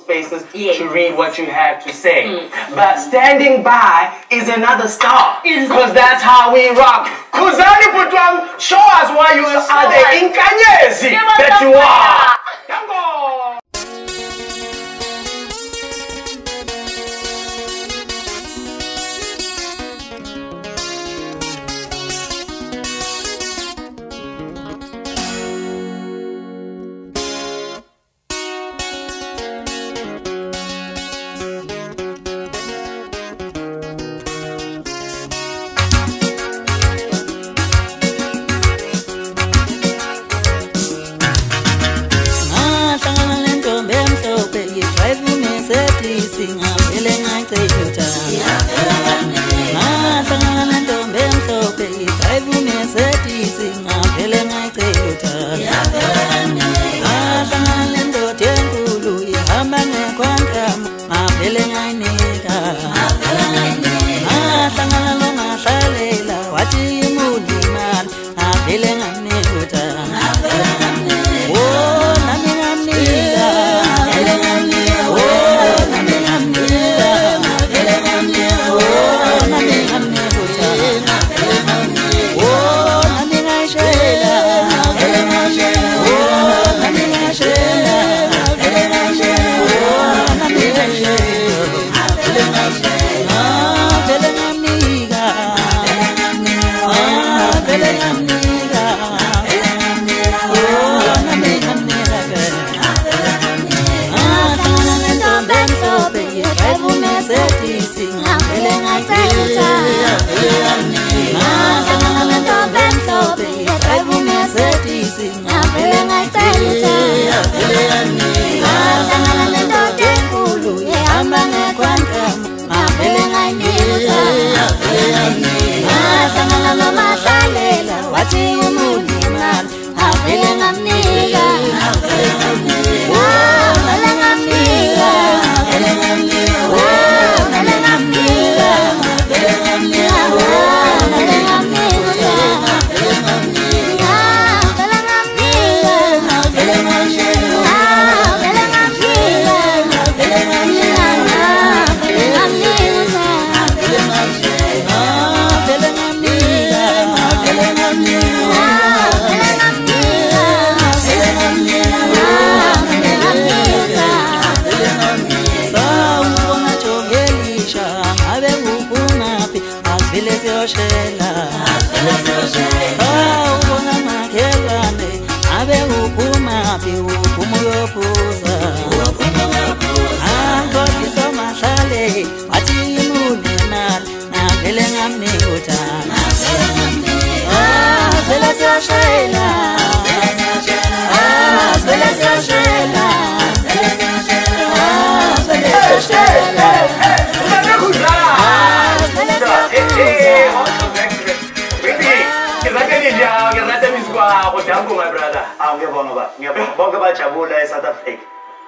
spaces to read what you have to say. But standing by is another star, because that's how we rock. Khuzani Putwam, show us why you are the Inkanyezi that you are. Tango!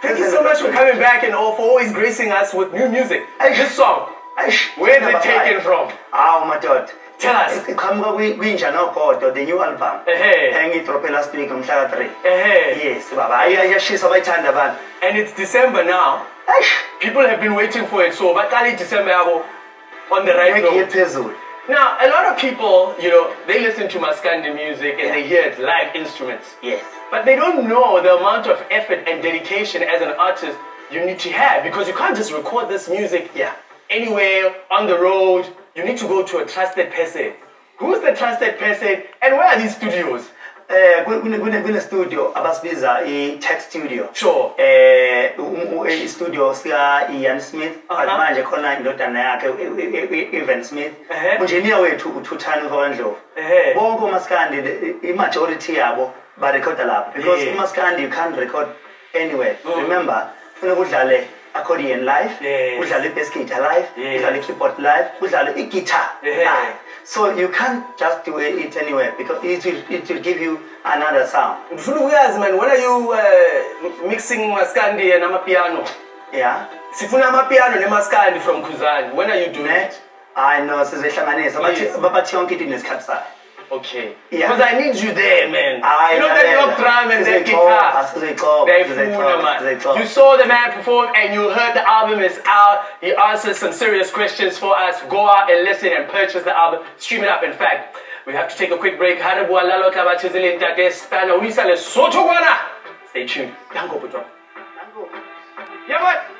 Thank you so much for coming back and for always gracing us with new music. This song, where is it taken from? My God. Tell us. The new album. Last week on 3. Yes, Baba. And it's December now. People have been waiting for it, so but December on the right note. Now, a lot of people, you know, they listen to Maskandi music and they hear it's live instruments. Yes. But they don't know the amount of effort and dedication as an artist you need to have, because you can't just record this music anywhere on the road. You need to go to a trusted person. Who's the trusted person and where are these studios? Kune studio abasibiza i-tech studio. Sure. Studio sika Ian Smith, manje khona indodana yakhe Evan Smith. Engineer wethu uThuthani Ndlovu. Bonke uMaskandi i-majority yabo ba record lapho, because uMaskandi you can't record anywhere. Remember, funa kudlale accordion live, kudlale bass guitar live, kudlale keyboard live, kudlale guitar live. So you can't just do it anywhere, because it will give you another sound. Man, when are you mixing Maskandi and Amapiano? Yeah. Sifuna Amapiano and Maskandi from Khuzani. When are you doing it? I know, sizehlanganisa, but yonke into nesikhathi sayo. Okay. Because I need you there, man. You know that rock drum and that guitar. You saw the man perform and you heard the album is out. He answers some serious questions for us. Go out and listen and purchase the album. Stream it up. In fact, we have to take a quick break. Stay tuned. Yeah, boy.